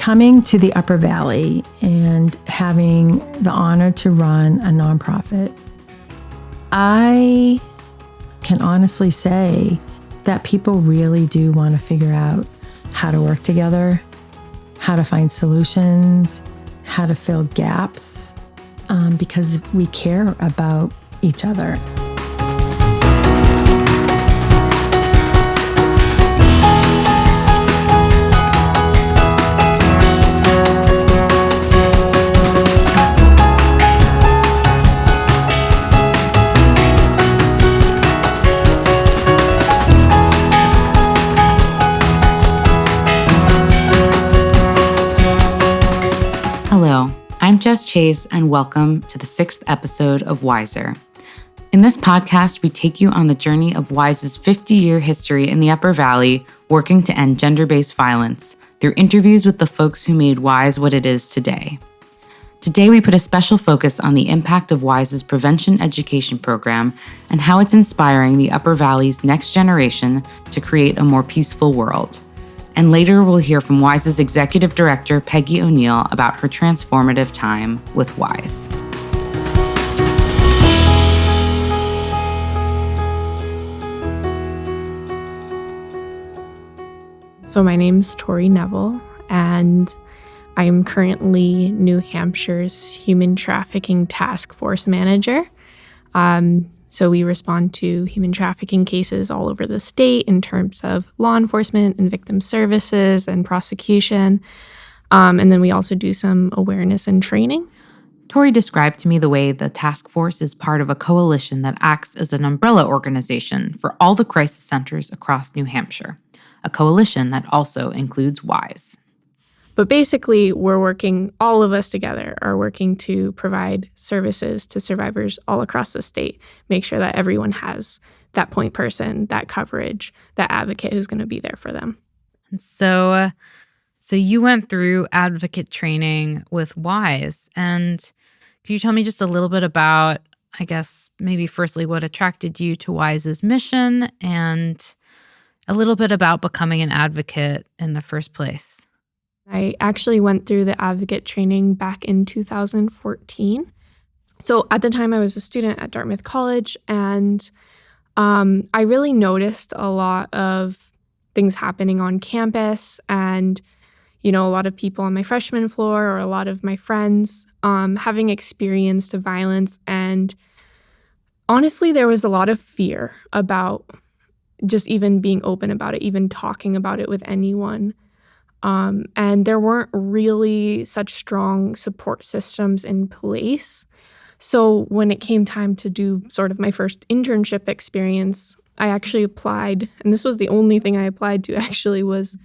Coming to the Upper Valley and having the honor to run a nonprofit, I can honestly say that people really do want to figure out how to work together, how to find solutions, how to fill gaps, because we care about each other. Hello, I'm Jess Chase, and welcome to the 6th episode of WISER. In this podcast, we take you on the journey of WISE's 50-year history in the Upper Valley, working to end gender-based violence through interviews with the folks who made WISE what it is today. Today, we put a special focus on the impact of WISE's prevention education program and how it's inspiring the Upper Valley's next generation to create a more peaceful world. And later, we'll hear from WISE's Executive Director, Peggy O'Neill, about her transformative time with WISE. So my name's Tori Neville, and I'm currently New Hampshire's Human Trafficking Task Force Manager. So we respond to human trafficking cases all over the state in terms of law enforcement and victim services and prosecution. And then we also do some awareness and training. Tori described to me the way the task force is part of a coalition that acts as an umbrella organization for all the crisis centers across New Hampshire, a coalition that also includes WISE. But basically, all of us together are working to provide services to survivors all across the state, make sure that everyone has that point person, that coverage, that advocate who's going to be there for them. So you went through advocate training with WISE, and can you tell me just a little bit about, I guess, maybe firstly, what attracted you to WISE's mission and a little bit about becoming an advocate in the first place? I actually went through the advocate training back in 2014. So at the time, I was a student at Dartmouth College, and I really noticed a lot of things happening on campus, and a lot of people on my freshman floor or a lot of my friends having experienced violence. And honestly, there was a lot of fear about just even being open about it, even talking about it with anyone. And there weren't really such strong support systems in place. So when it came time to do sort of my first internship experience, I actually applied, and this was the only thing I applied to actually was,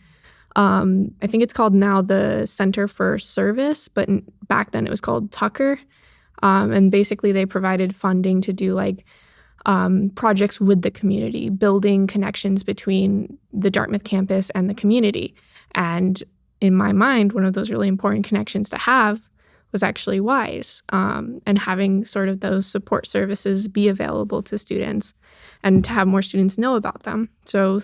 I think it's called now the Center for Service, but back then it was called Tucker. And basically they provided funding to do projects with the community, building connections between the Dartmouth campus and the community. And in my mind, one of those really important connections to have was actually WISE, and having sort of those support services be available to students and to have more students know about them. So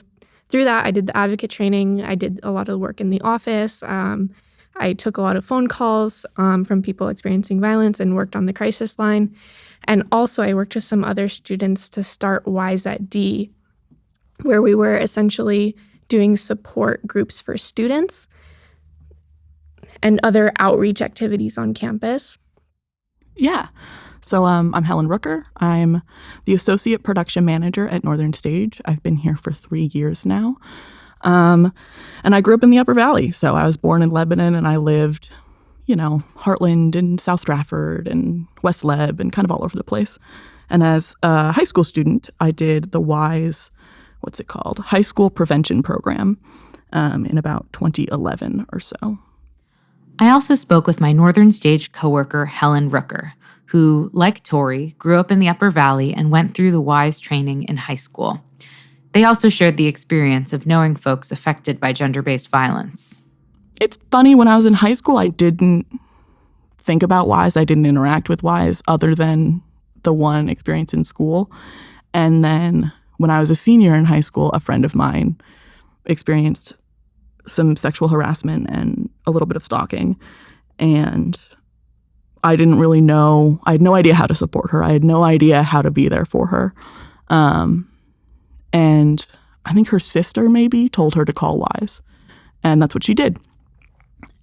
through that, I did the advocate training. I did a lot of work in the office. I took a lot of phone calls from people experiencing violence and worked on the crisis line. And also I worked with some other students to start WISE at D, where we were essentially doing support groups for students and other outreach activities on campus. Yeah. So I'm Helen Rooker. I'm the Associate Production Manager at Northern Stage. I've been here for 3 years now. And I grew up in the Upper Valley. So I was born in Lebanon, and I lived, Heartland and South Stratford and West Leb and kind of all over the place. And as a high school student, I did the WISE High School Prevention Program in about 2011 or so. I also spoke with my Northern Stage coworker, Helen Rooker, who, like Tori, grew up in the Upper Valley and went through the WISE training in high school. They also shared the experience of knowing folks affected by gender-based violence. It's funny, when I was in high school, I didn't think about WISE. I didn't interact with WISE other than the one experience in school. And then when I was a senior in high school, a friend of mine experienced some sexual harassment and a little bit of stalking. And I didn't really know, I had no idea how to support her. I had no idea how to be there for her. And I think her sister maybe told her to call WISE. And that's what she did.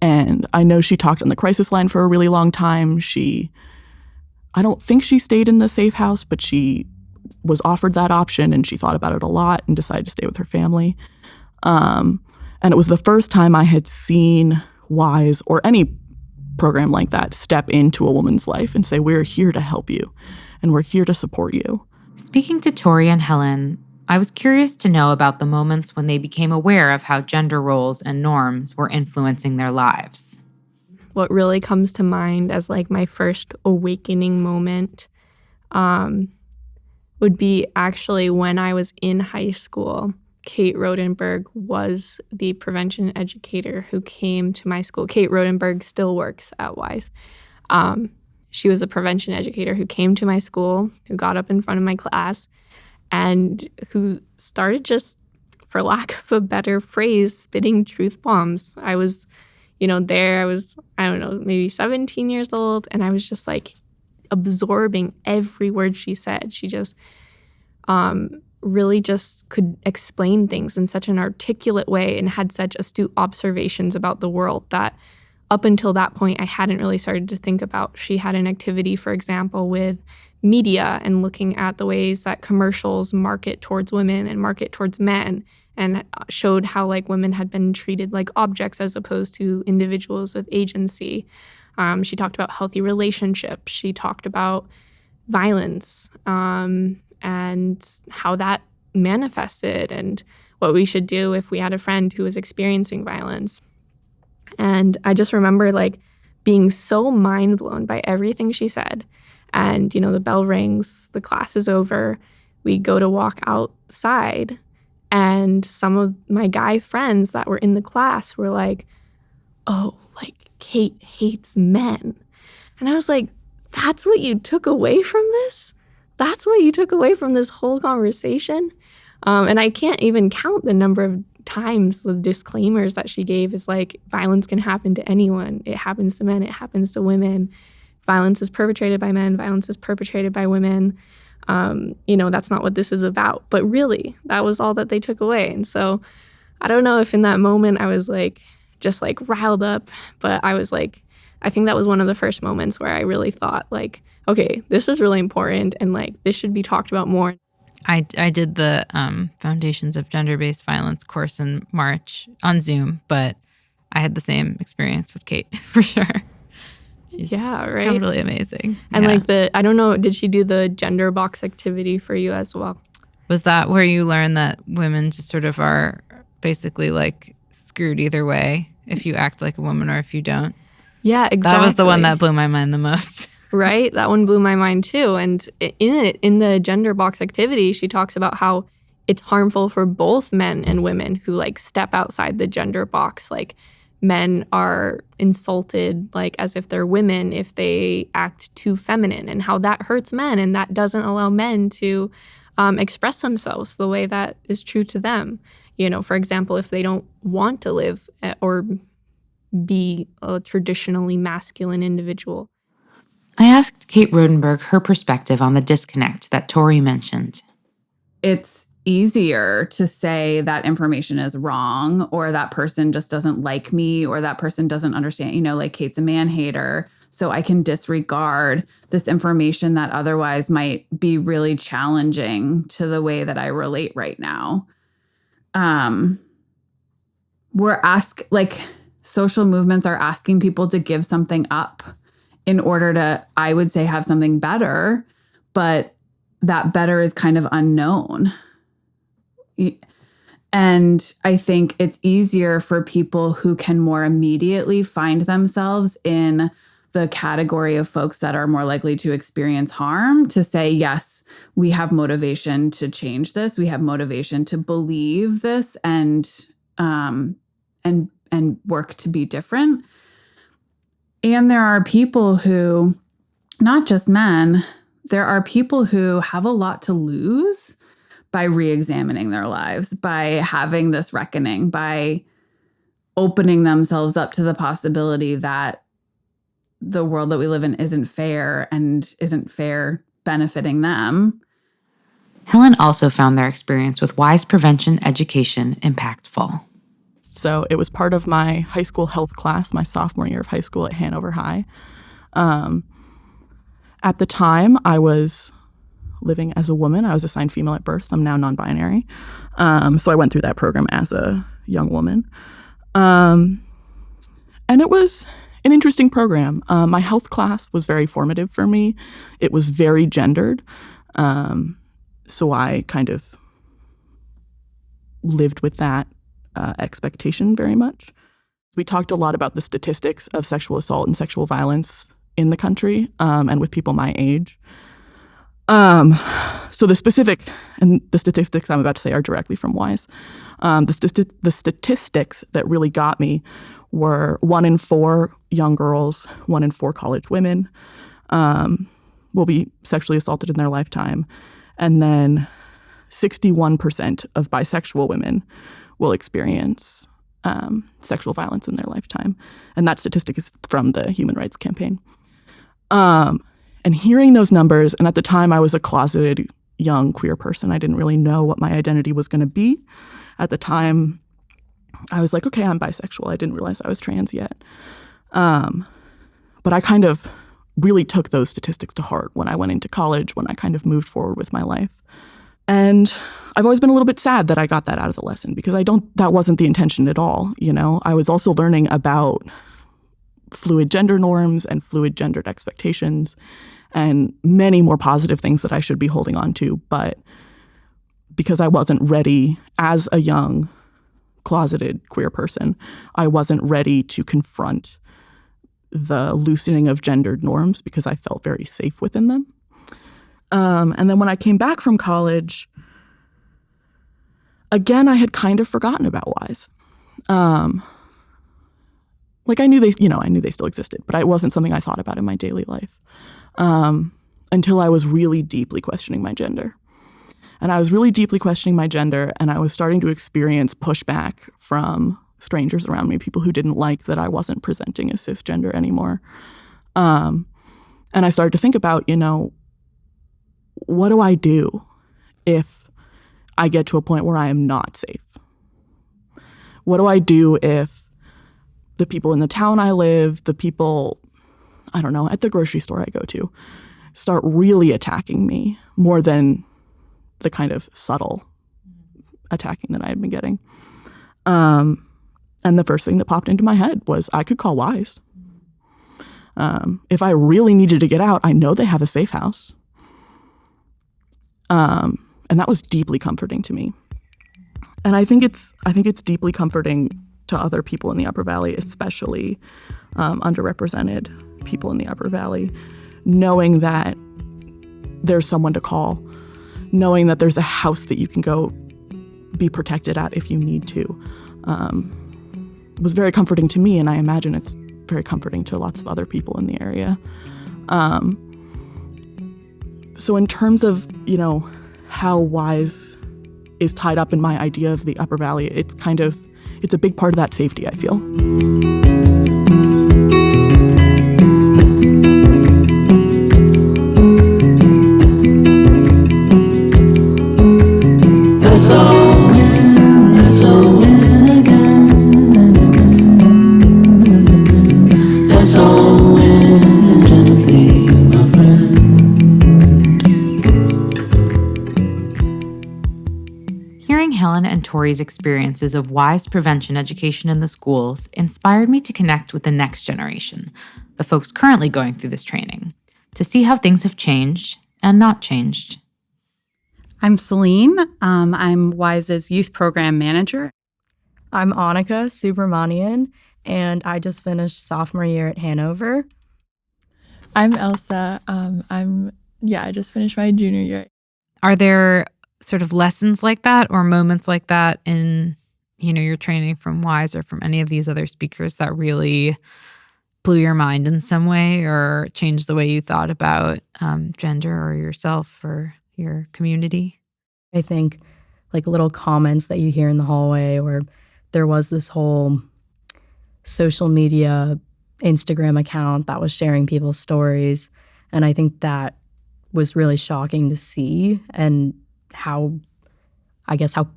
And I know she talked on the crisis line for a really long time. I don't think she stayed in the safe house, but she was offered that option and she thought about it a lot and decided to stay with her family. And it was the first time I had seen WISE or any program like that step into a woman's life and say, we're here to help you and we're here to support you. Speaking to Tori and Helen, I was curious to know about the moments when they became aware of how gender roles and norms were influencing their lives. What really comes to mind as like my first awakening moment would be actually when I was in high school. Kate Rodenberg was the prevention educator who came to my school. Kate Rodenberg still works at WISE. She was a prevention educator who came to my school, who got up in front of my class, and who started just, for lack of a better phrase, spitting truth bombs. I was, there. I was, I don't know, maybe 17 years old, and I was just like absorbing every word she said. She just really just could explain things in such an articulate way and had such astute observations about the world that up until that point, I hadn't really started to think about. She had an activity, for example, with media and looking at the ways that commercials market towards women and market towards men, and showed how like women had been treated like objects as opposed to individuals with agency. She talked about healthy relationships. She talked about violence and how that manifested and what we should do if we had a friend who was experiencing violence. And I just remember like being so mind blown by everything she said. And, the bell rings, the class is over, we go to walk outside, and some of my guy friends that were in the class were like, oh, like Kate hates men. And I was like, that's what you took away from this? That's what you took away from this whole conversation? And I can't even count the number of times the disclaimers that she gave is like, violence can happen to anyone. It happens to men. It happens to women. Violence is perpetrated by men. Violence is perpetrated by women. That's not what this is about. But really, that was all that they took away. And so I don't know if in that moment I was like, just like riled up, but I was like, I think that was one of the first moments where I really thought like, okay, this is really important and like this should be talked about more. I did the Foundations of Gender-Based Violence course in March on Zoom, but I had the same experience with Kate for sure. She's totally amazing. And I don't know, did she do the gender box activity for you as well? Was that where you learned that women just sort of are basically like screwed either way if you act like a woman or if you don't? Yeah, exactly. That was the one that blew my mind the most. Right? That one blew my mind too. And in the gender box activity, she talks about how it's harmful for both men and women who like step outside the gender box. Like men are insulted like as if they're women if they act too feminine, and how that hurts men and that doesn't allow men to express themselves the way that is true to them. For example, if they don't want to live or be a traditionally masculine individual. I asked Kate Rodenberg her perspective on the disconnect that Tori mentioned. It's easier to say that information is wrong, or that person just doesn't like me, or that person doesn't understand, like Kate's a man hater. So I can disregard this information that otherwise might be really challenging to the way that I relate right now. Social movements are asking people to give something up in order to, I would say, have something better, but that better is kind of unknown. And I think it's easier for people who can more immediately find themselves in the category of folks that are more likely to experience harm to say, yes, we have motivation to change this. We have motivation to believe this and work to be different. And there are people who, not just men, there are people who have a lot to lose by re-examining their lives, by having this reckoning, by opening themselves up to the possibility that the world that we live in isn't fair and isn't fair benefiting them. Helen also found their experience with WISE prevention education impactful. So it was part of my high school health class, my sophomore year of high school at Hanover High. At the time, I was living as a woman. I was assigned female at birth. I'm now non-binary. So I went through that program as a young woman. And it was an interesting program. My health class was very formative for me. It was very gendered. So I kind of lived with that expectation very much. We talked a lot about the statistics of sexual assault and sexual violence in the country and with people my age. So the statistics I'm about to say are directly from WISE. The statistics that really got me were 1 in 4 young girls, 1 in 4 college women will be sexually assaulted in their lifetime. And then 61% of bisexual women will experience sexual violence in their lifetime. And that statistic is from the Human Rights Campaign. And hearing those numbers, and at the time I was a closeted young queer person. I didn't really know what my identity was going to be. At the time, I was like, okay, I'm bisexual. I didn't realize I was trans yet. But I kind of really took those statistics to heart when I went into college, when I kind of moved forward with my life. And I've always been a little bit sad that I got that out of the lesson because that wasn't the intention at all. You know, I was also learning about fluid gender norms and fluid gendered expectations and many more positive things that I should be holding on to. But because I wasn't ready as a young closeted queer person, I wasn't ready to confront the loosening of gendered norms because I felt very safe within them. And then when I came back from college, again, I had kind of forgotten about WISE. I knew they still existed, but it wasn't something I thought about in my daily life until I was really deeply questioning my gender. And I was really deeply questioning my gender, and I was starting to experience pushback from strangers around me, people who didn't like that I wasn't presenting as cisgender anymore. And I started to think about, what do I do if I get to a point where I am not safe? What do I do if the people in the town I live, the people, I don't know, at the grocery store I go to, start really attacking me more than the kind of subtle attacking that I had been getting? And the first thing that popped into my head was I could call WISE. If I really needed to get out, I know they have a safe house. And that was deeply comforting to me. And I think it's deeply comforting to other people in the Upper Valley, especially underrepresented people in the Upper Valley, knowing that there's someone to call, knowing that there's a house that you can go be protected at if you need to. Was very comforting to me, and I imagine it's very comforting to lots of other people in the area. So in terms of, how WISE is tied up in my idea of the Upper Valley, it's a big part of that safety, I feel. Tori's experiences of WISE prevention education in the schools inspired me to connect with the next generation, the folks currently going through this training, to see how things have changed and not changed. I'm Celine. I'm WISE's youth program manager. I'm Annika Subramanian, and I just finished sophomore year at Hanover. I'm Elsa. I just finished my junior year. Are there sort of lessons like that or moments like that in, your training from WISE or from any of these other speakers that really blew your mind in some way or changed the way you thought about gender or yourself or your community? I think little comments that you hear in the hallway, or there was this whole social media Instagram account that was sharing people's stories. And I think that was really shocking to see, and how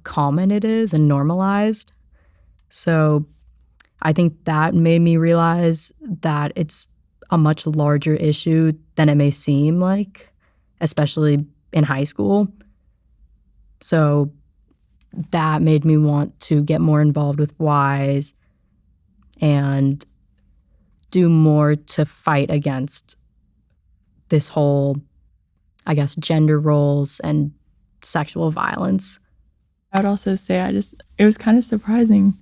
common it is and normalized. So I think that made me realize that it's a much larger issue than it may seem like, especially in high school. So that made me want to get more involved with WISE and do more to fight against this whole, gender roles and sexual violence. I would also say it was kind of surprising,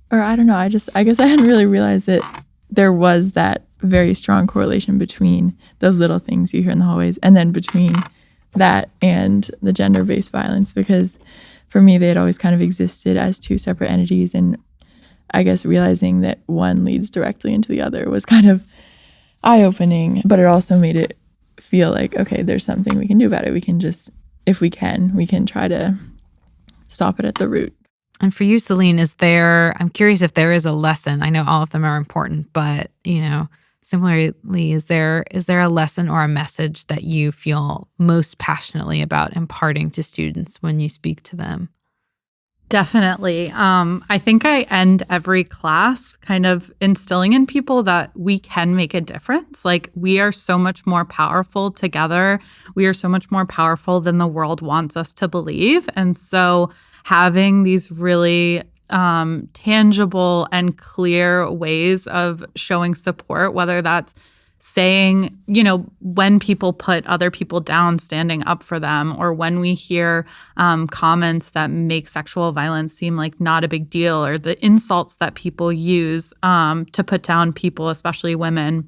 or I don't know, I guess I hadn't really realized that there was that very strong correlation between those little things you hear in the hallways and then between that and the gender-based violence, because for me, they had always kind of existed as two separate entities, and I guess realizing that one leads directly into the other was kind of eye-opening, but it also made it feel like, okay, there's something we can do about it. We can just, if we can try to stop it at the root. And for you, Celine, I'm curious if there is a lesson. I know all of them are important, but, similarly, is there a lesson or a message that you feel most passionately about imparting to students when you speak to them? Definitely. I think I end every class kind of instilling in people that we can make a difference. Like, we are so much more powerful together. We are so much more powerful than the world wants us to believe. And so having these really tangible and clear ways of showing support, whether that's saying, when people put other people down, standing up for them, or when we hear comments that make sexual violence seem like not a big deal, or the insults that people use to put down people, especially women,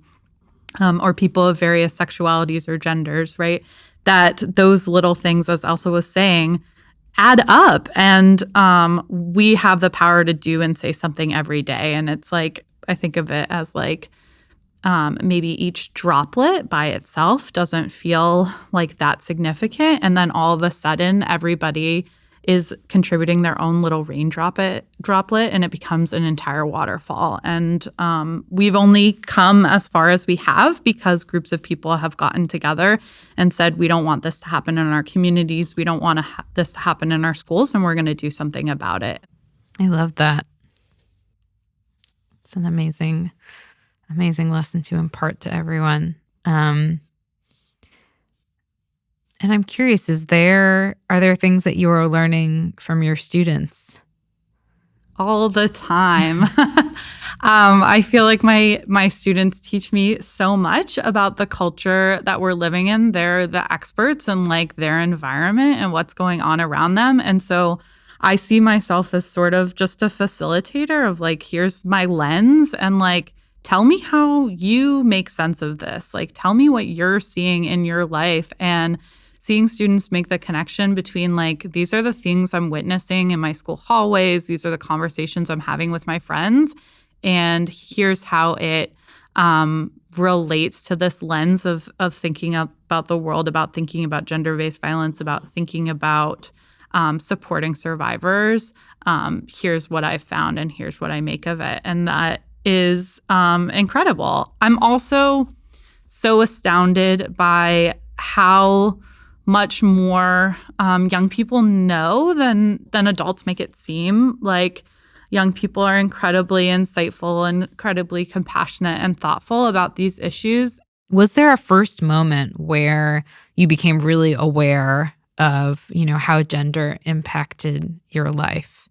or people of various sexualities or genders, right? That those little things, as Elsa was saying, add up, and we have the power to do and say something every day. And it's like, I think of it as like, maybe each droplet by itself doesn't feel like that significant. And then all of a sudden, everybody is contributing their own little droplet, and it becomes an entire waterfall. And we've only come as far as we have because groups of people have gotten together and said, we don't want this to happen in our communities. We don't want this to happen in our schools, and we're going to do something about it. I love that. It's an amazing lesson to impart to everyone. And I'm curious, are there things that you are learning from your students? All the time. I feel like my students teach me so much about the culture that we're living in. They're the experts in like their environment and what's going on around them. And so I see myself as sort of just a facilitator of like, here's my lens, and like, tell me how you make sense of this. Like, tell me what you're seeing in your life. And seeing students make the connection between like, these are the things I'm witnessing in my school hallways. These are the conversations I'm having with my friends. And here's how it relates to this lens of thinking about the world, about thinking about gender-based violence, about thinking about supporting survivors. Here's what I've found, and here's what I make of it. And that is incredible. I'm also so astounded by how much more young people know than adults make it seem. Like, young people are incredibly insightful and incredibly compassionate and thoughtful about these issues. Was there a first moment where you became really aware of, how gender impacted your life?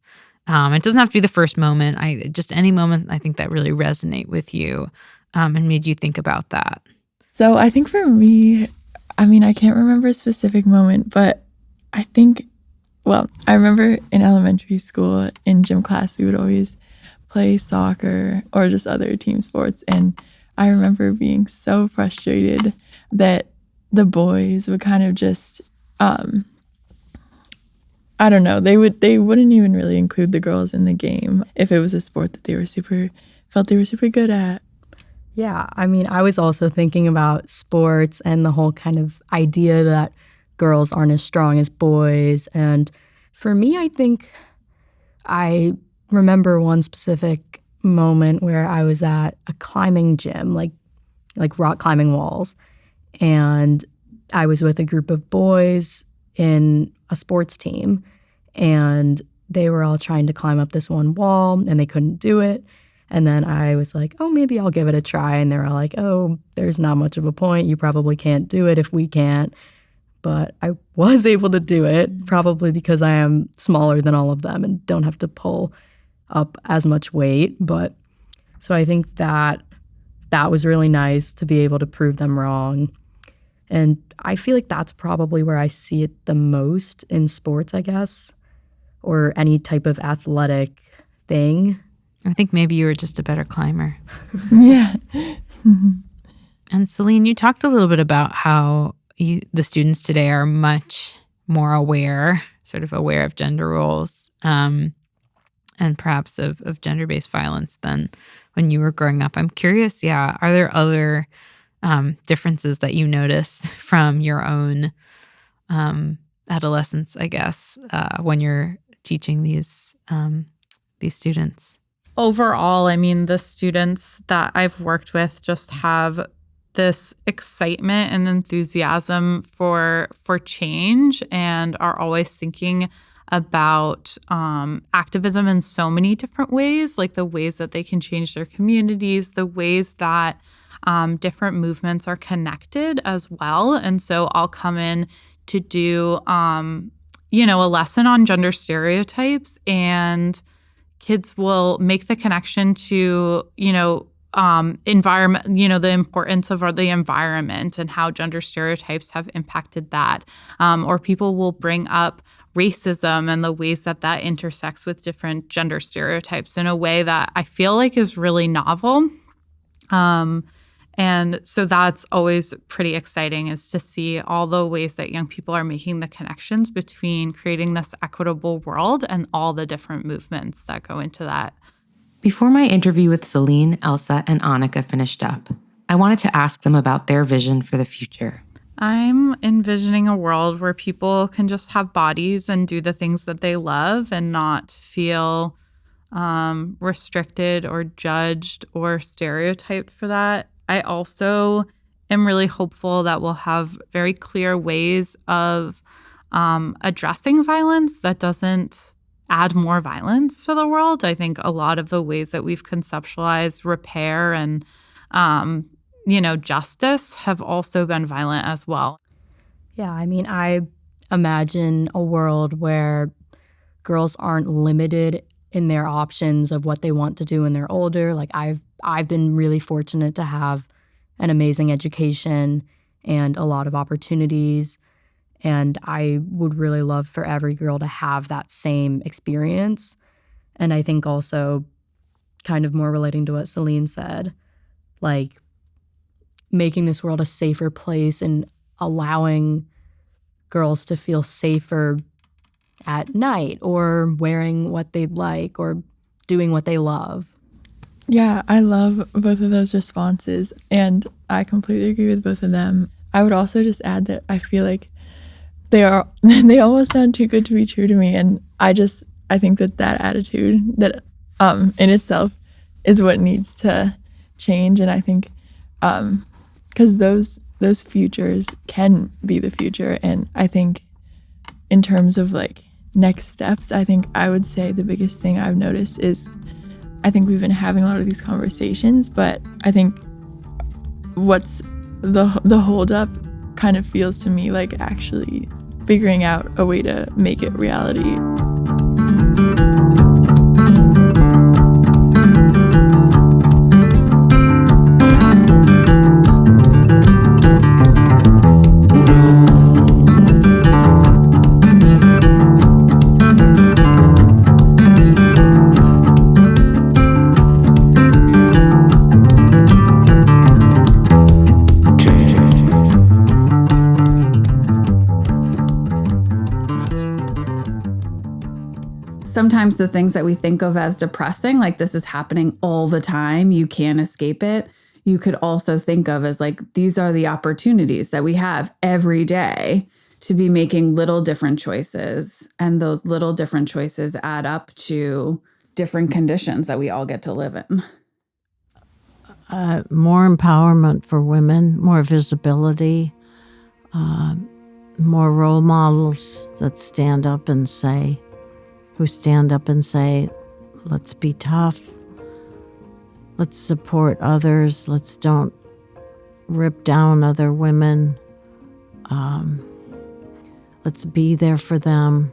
It doesn't have to be the first moment. Just any moment, I think, that really resonate with you and made you think about that. So I think for me, I can't remember a specific moment, but I remember in elementary school in gym class, we would always play soccer or just other team sports. And I remember being so frustrated that the boys would kind of just, I don't know, they wouldn't even really include the girls in the game if it was a sport that they were super good at. Yeah, I was also thinking about sports and the whole kind of idea that girls aren't as strong as boys. And for me, I think I remember one specific moment where I was at a climbing gym, like rock climbing walls, and I was with a group of boys in a sports team, and they were all trying to climb up this one wall and they couldn't do it. And then I was like, oh, maybe I'll give it a try. And they were all like, oh, there's not much of a point. You probably can't do it if we can't. But I was able to do it, probably because I am smaller than all of them and don't have to pull up as much weight. But so I think that was really nice to be able to prove them wrong. And I feel like that's probably where I see it the most in sports, I guess, or any type of athletic thing. I think maybe you were just a better climber. Yeah. And Celine, you talked a little bit about how the students today are much more aware, sort of aware of gender roles, and perhaps of gender-based violence than when you were growing up. I'm curious, are there other differences that you notice from your own adolescence, I guess, when you're teaching these students? Overall, I mean, the students that I've worked with just have this excitement and enthusiasm for change and are always thinking about activism in so many different ways, like the ways that they can change their communities, the ways that different movements are connected as well. And so I'll come in to do, a lesson on gender stereotypes, and kids will make the connection to, environment, the importance of the environment and how gender stereotypes have impacted that. Or people will bring up racism and the ways that that intersects with different gender stereotypes in a way that I feel like is really novel. And so that's always pretty exciting, is to see all the ways that young people are making the connections between creating this equitable world and all the different movements that go into that. Before my interview with Celine, Elsa, and Annika finished up, I wanted to ask them about their vision for the future. I'm envisioning a world where people can just have bodies and do the things that they love and not feel restricted or judged or stereotyped for that. I also am really hopeful that we'll have very clear ways of addressing violence that doesn't add more violence to the world. I think a lot of the ways that we've conceptualized repair and, justice have also been violent as well. Yeah, I mean, I imagine a world where girls aren't limited in their options of what they want to do when they're older. Like I've been really fortunate to have an amazing education and a lot of opportunities. And I would really love for every girl to have that same experience. And I think also, kind of more relating to what Celine said, like making this world a safer place and allowing girls to feel safer at night or wearing what they'd like or doing what they love. Yeah, I love both of those responses, and I completely agree with both of them. I would also just add that I feel like they almost sound too good to be true to me, and I think that attitude that in itself is what needs to change. And I think because those futures can be the future, and I think in terms of like next steps, I think I would say the biggest thing I've noticed is I think we've been having a lot of these conversations, but I think what's the holdup kind of feels to me like actually figuring out a way to make it reality. Sometimes the things that we think of as depressing, like this is happening all the time, you can't escape it, you could also think of as like, these are the opportunities that we have every day to be making little different choices. And those little different choices add up to different conditions that we all get to live in. More empowerment for women, more visibility, more role models that stand up and say, let's be tough, let's support others, let's don't rip down other women, let's be there for them,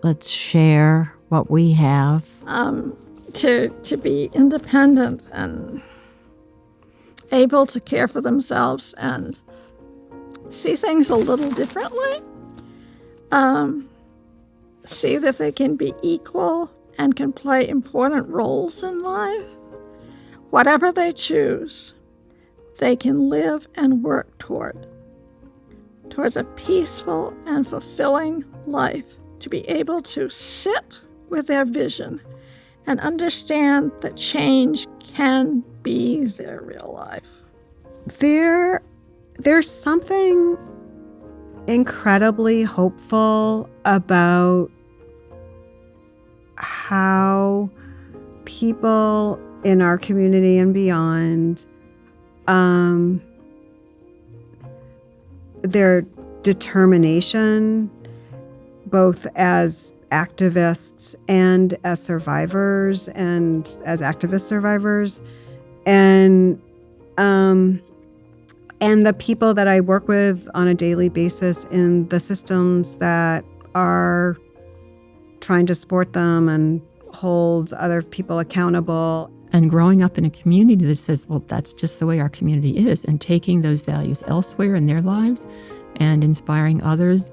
let's share what we have. To be independent and able to care for themselves and see things a little differently. See that they can be equal and can play important roles in life. Whatever they choose, they can live and work towards a peaceful and fulfilling life, to be able to sit with their vision and understand that change can be their real life. There's something incredibly hopeful about how people in our community and beyond, their determination, both as activists and as survivors and as activist survivors, and the people that I work with on a daily basis in the systems that are trying to support them and hold other people accountable. And growing up in a community that says, well, that's just the way our community is, and taking those values elsewhere in their lives and inspiring others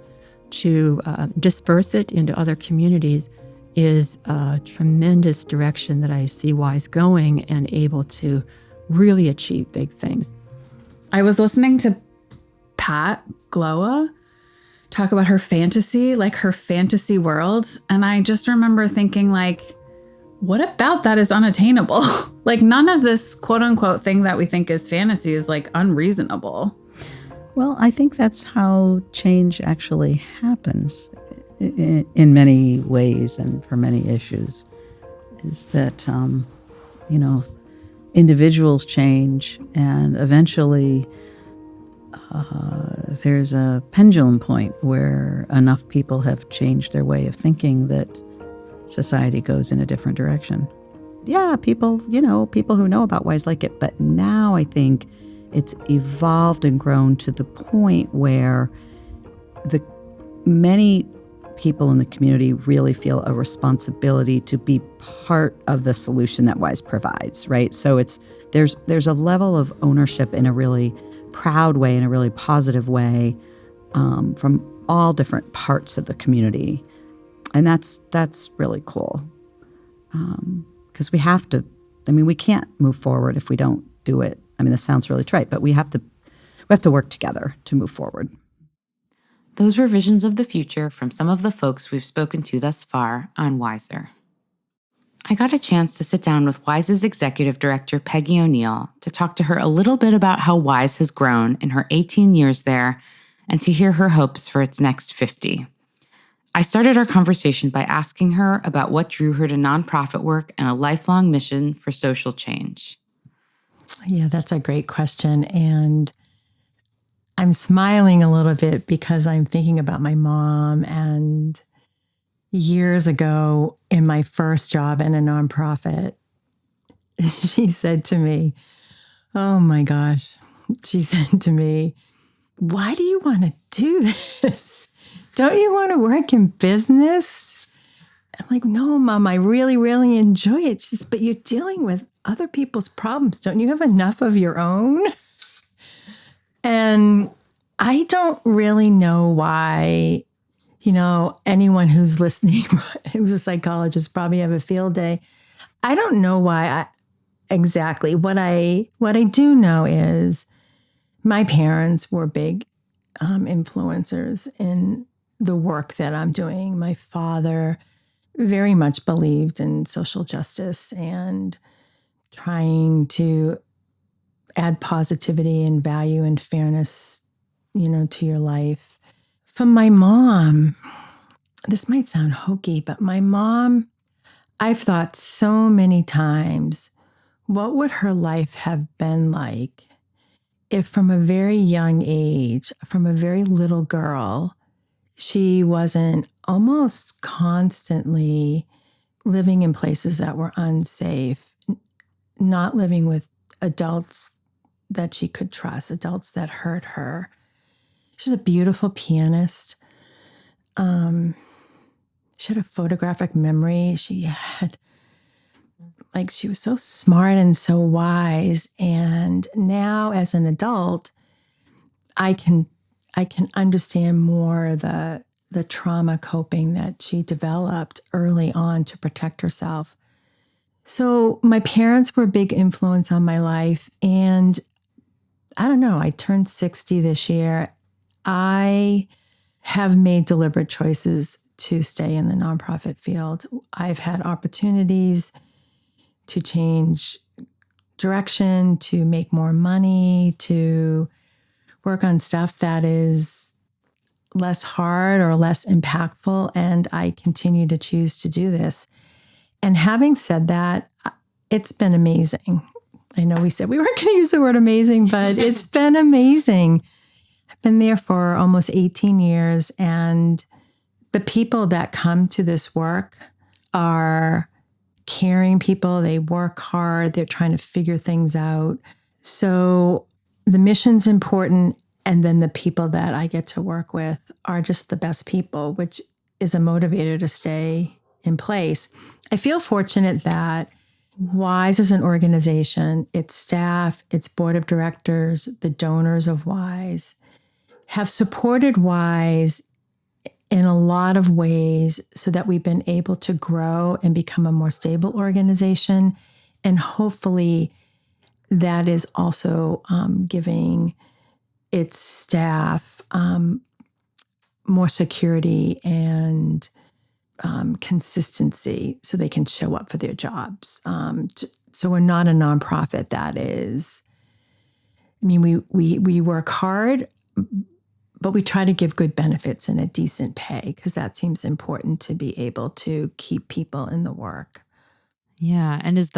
to disperse it into other communities is a tremendous direction that I see WISE going and able to really achieve big things. I was listening to Pat Glowa talk about her fantasy, like her fantasy world. And I just remember thinking, like, what about that is unattainable? Like, none of this quote unquote thing that we think is fantasy is like unreasonable. Well, I think that's how change actually happens in many ways and for many issues, is that, individuals change and eventually there's a pendulum point where enough people have changed their way of thinking that society goes in a different direction. Yeah, people who know about WISE like it, but now I think it's evolved and grown to the point where many people in the community really feel a responsibility to be part of the solution that WISE provides, right? So there's a level of ownership in a really proud way, in a really positive way, from all different parts of the community, and that's really cool. Because we have to. We can't move forward if we don't do it. This sounds really trite, but we have to work together to move forward. Those were visions of the future from some of the folks we've spoken to thus far on WISER. I got a chance to sit down with WISE's executive director, Peggy O'Neill, to talk to her a little bit about how WISE has grown in her 18 years there and to hear her hopes for its next 50. I started our conversation by asking her about what drew her to nonprofit work and a lifelong mission for social change. Yeah, that's a great question. And I'm smiling a little bit because I'm thinking about my mom. And years ago, in my first job in a nonprofit, she said to me, oh my gosh, she said to me, why do you want to do this? Don't you want to work in business? I'm like, no, Mom, I really, really enjoy it. She says, but you're dealing with other people's problems. Don't you have enough of your own? And I don't really know why, anyone who's listening, who's a psychologist, probably have a field day. I don't know why exactly. What I do know is my parents were big influencers in the work that I'm doing. My father very much believed in social justice and trying to add positivity and value and fairness, to your life. From my mom, this might sound hokey, but my mom I've thought so many times, what would her life have been like if from a very young age, from a very little girl, she wasn't almost constantly living in places that were unsafe, not living with adults that she could trust, adults that hurt her. She's a beautiful pianist. She had a photographic memory. She was so smart and so wise. And now as an adult, I can understand more the trauma coping that she developed early on to protect herself. So my parents were a big influence on my life. And I don't know, I turned 60 this year. I have made deliberate choices to stay in the nonprofit field. I've had opportunities to change direction, to make more money, to work on stuff that is less hard or less impactful. And I continue to choose to do this. And having said that, it's been amazing. I know we said we weren't going to use the word amazing, but it's been amazing. I've been there for almost 18 years. And the people that come to this work are caring people. They work hard. They're trying to figure things out. So the mission's important. And then the people that I get to work with are just the best people, which is a motivator to stay in place. I feel fortunate that WISE is an organization, its staff, its board of directors, the donors of WISE have supported WISE in a lot of ways so that we've been able to grow and become a more stable organization. And hopefully that is also giving its staff more security and consistency so they can show up for their jobs. So we're not a nonprofit that is, we work hard, but we try to give good benefits and a decent pay because that seems important to be able to keep people in the work. Yeah. And has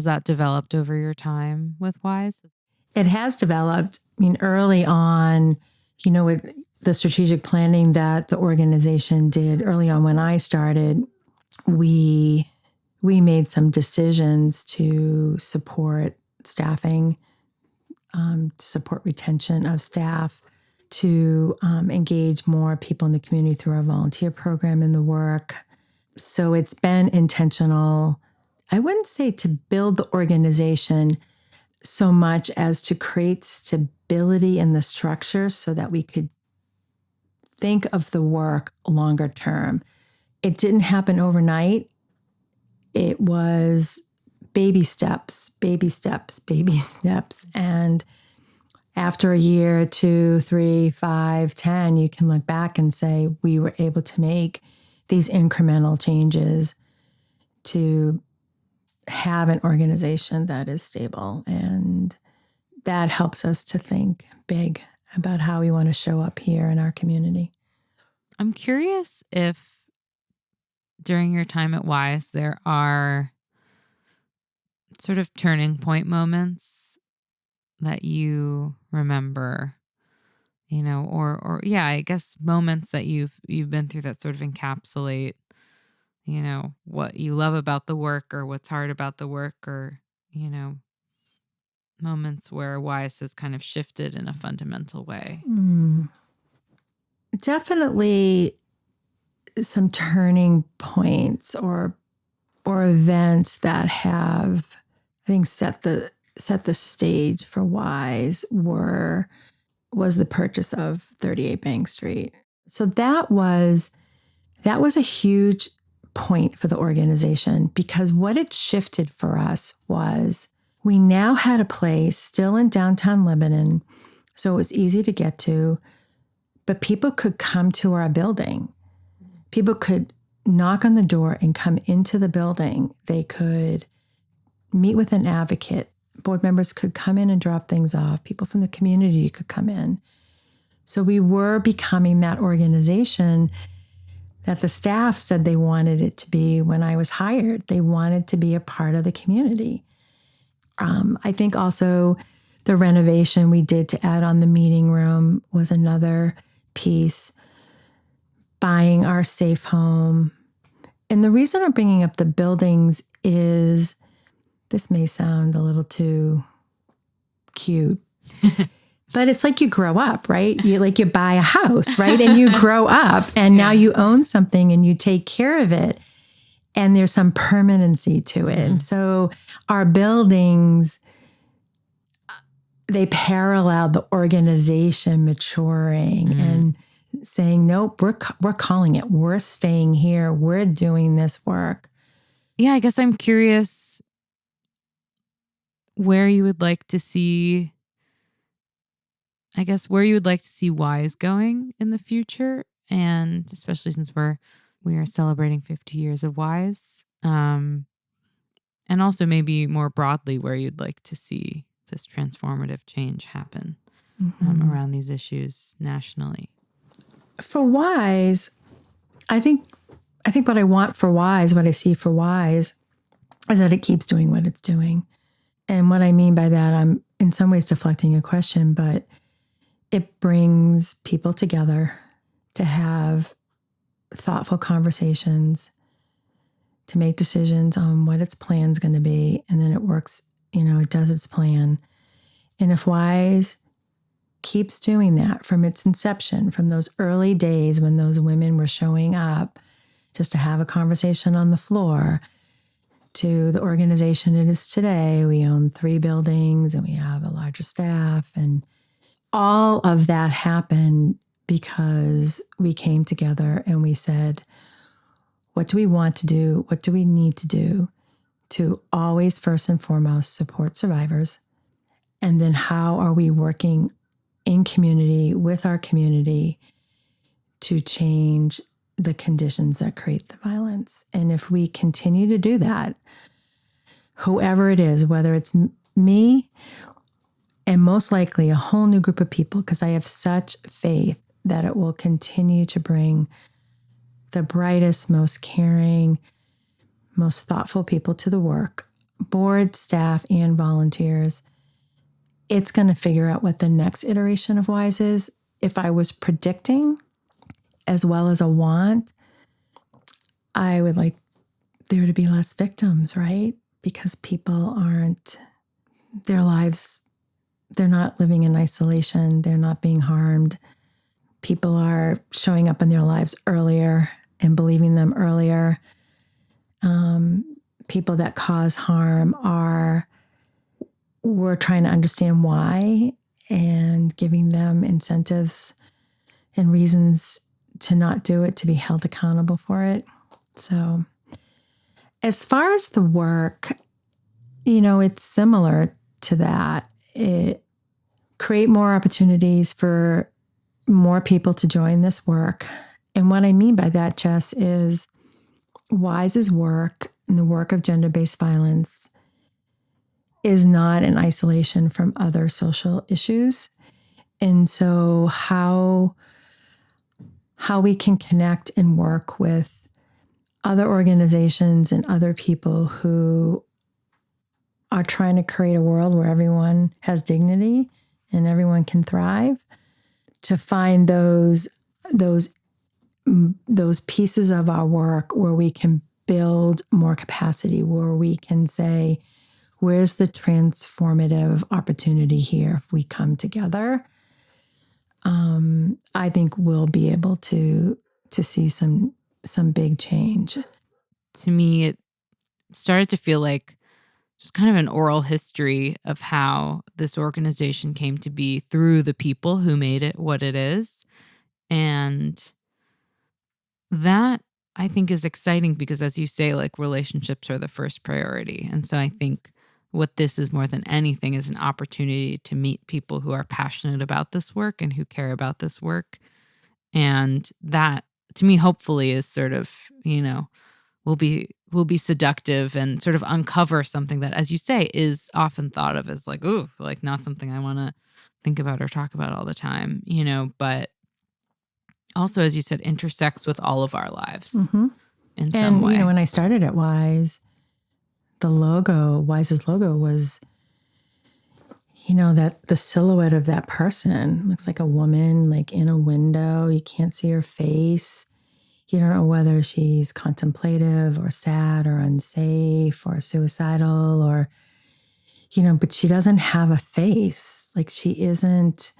that developed over your time with WISE? It has developed. Early on, with the strategic planning that the organization did early on when I started, we made some decisions to support staffing, to support retention of staff, to engage more people in the community through our volunteer program in the work. So it's been intentional. I wouldn't say to build the organization so much as to create stability in the structure so that we could think of the work longer term. It didn't happen overnight. It was baby steps, baby steps, baby steps. And after a year, 2, 3, 5, 10, you can look back and say, we were able to make these incremental changes to have an organization that is stable. And that helps us to think big about how we want to show up here in our community. I'm curious if during your time at WISE, there are sort of turning point moments that you remember, or I guess moments that you've been through that sort of encapsulate, what you love about the work or what's hard about the work, or, moments where WISE has kind of shifted in a fundamental way. Definitely some turning points or events that have, I think, set the stage for WISE was the purchase of 38 Bank Street. So that was a huge point for the organization because what it shifted for us was we now had a place still in downtown Lebanon, so it was easy to get to, but people could come to our building. People could knock on the door and come into the building. They could meet with an advocate. Board members could come in and drop things off. People from the community could come in. So we were becoming that organization that the staff said they wanted it to be when I was hired. They wanted to be a part of the community. I think also the renovation we did to add on the meeting room was another piece. Buying our safe home. And the reason I'm bringing up the buildings is, this may sound a little too cute, but it's like you grow up, right? You buy a house, right? And you grow up and now you own something and you take care of it. And there's some permanency to it. And so our buildings, they parallel the organization maturing and saying, nope, we're calling it. We're staying here. We're doing this work. Yeah, I guess I'm curious where you would like to see, WISE going in the future. And especially since we are celebrating 50 years of WISE. And also maybe more broadly where you'd like to see this transformative change happen around these issues nationally. For WISE, I think what I want for WISE, what I see for WISE, is that it keeps doing what it's doing. And what I mean by that, I'm in some ways deflecting your question, but it brings people together to have thoughtful conversations, to make decisions on what its plan's going to be, and then it works, it does its plan. And if WISE keeps doing that from its inception, from those early days when those women were showing up just to have a conversation on the floor, to the organization it is today. We own 3 buildings and we have a larger staff. And all of that happened because we came together and we said, what do we want to do? What do we need to do to always, first and foremost, support survivors? And then how are we working in community with our community to change the conditions that create the violence? And if we continue to do that, whoever it is, whether it's me and most likely a whole new group of people, because I have such faith that it will continue to bring the brightest, most caring, most thoughtful people to the work, board, staff, and volunteers. It's going to figure out what the next iteration of WISE is. If I was predicting as well as a want, I would like there to be less victims, right? Because people their lives, they're not living in isolation. They're not being harmed. People are showing up in their lives earlier and believing them earlier. People that cause harm we're trying to understand why and giving them incentives and reasons to not do it, to be held accountable for it. So as far as the work, it's similar to that. It create more opportunities for more people to join this work. And what I mean by that, Jess, is WISE's work and the work of gender-based violence is not in isolation from other social issues. And so how we can connect and work with other organizations and other people who are trying to create a world where everyone has dignity and everyone can thrive, to find those pieces of our work where we can build more capacity, where we can say, where's the transformative opportunity here if we come together? I think we'll be able to see some big change. To me, it started to feel like just kind of an oral history of how this organization came to be through the people who made it what it is. And that, I think, is exciting because, as you say, like, relationships are the first priority. And so I think what this is more than anything is an opportunity to meet people who are passionate about this work and who care about this work. And that, to me, hopefully is sort of, will be seductive and sort of uncover something that, as you say, is often thought of as like, ooh, like not something I want to think about or talk about all the time, but also, as you said, intersects with all of our lives in some And, way. when I started at WISE, the logo, WISE's logo was, that the silhouette of that person looks like a woman, like in a window. You can't see her face. You don't know whether she's contemplative or sad or unsafe or suicidal or, but she doesn't have a face. Like she isn't,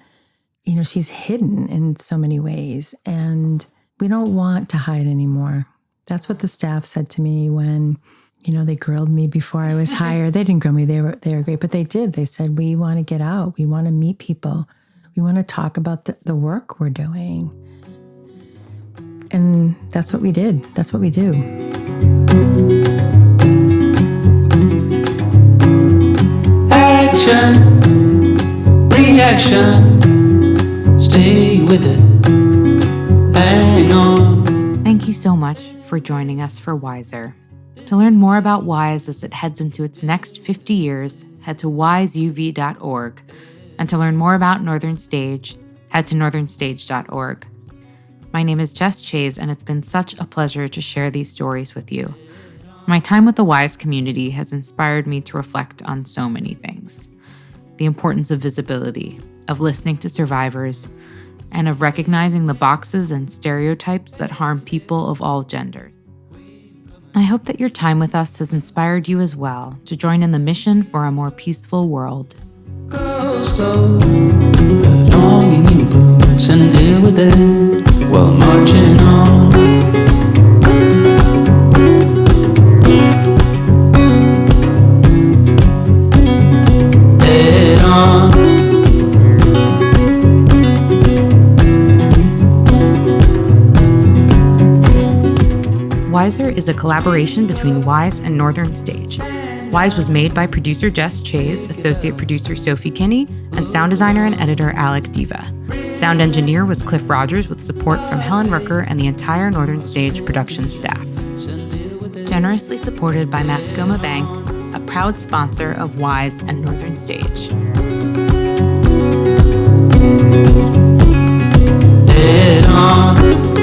she's hidden in so many ways. And we don't want to hide anymore. That's what the staff said to me when, they grilled me before I was hired. They didn't grill me. They were great, but they did. They said, we want to get out. We want to meet people. We want to talk about the work we're doing. And that's what we did. That's what we do. Action, reaction, stay with it, hang on. Thank you so much for joining us for WISER. To learn more about WISE as it heads into its next 50 years, head to wiseuv.org. And to learn more about Northern Stage, head to northernstage.org. My name is Jess Chase, and it's been such a pleasure to share these stories with you. My time with the WISE community has inspired me to reflect on so many things. The importance of visibility, of listening to survivors, and of recognizing the boxes and stereotypes that harm people of all genders. I hope that your time with us has inspired you as well to join in the mission for a more peaceful world. Go slow, put on your new boots and deal with it while marching on. Head on. WISER is a collaboration between WISE and Northern Stage. WISE was made by producer Jess Chase, associate producer Sophie Kinney, and sound designer and editor Alec Diva. Sound engineer was Cliff Rogers with support from Helen Rooker and the entire Northern Stage production staff. Generously supported by Mascoma Bank, a proud sponsor of WISE and Northern Stage. Head on.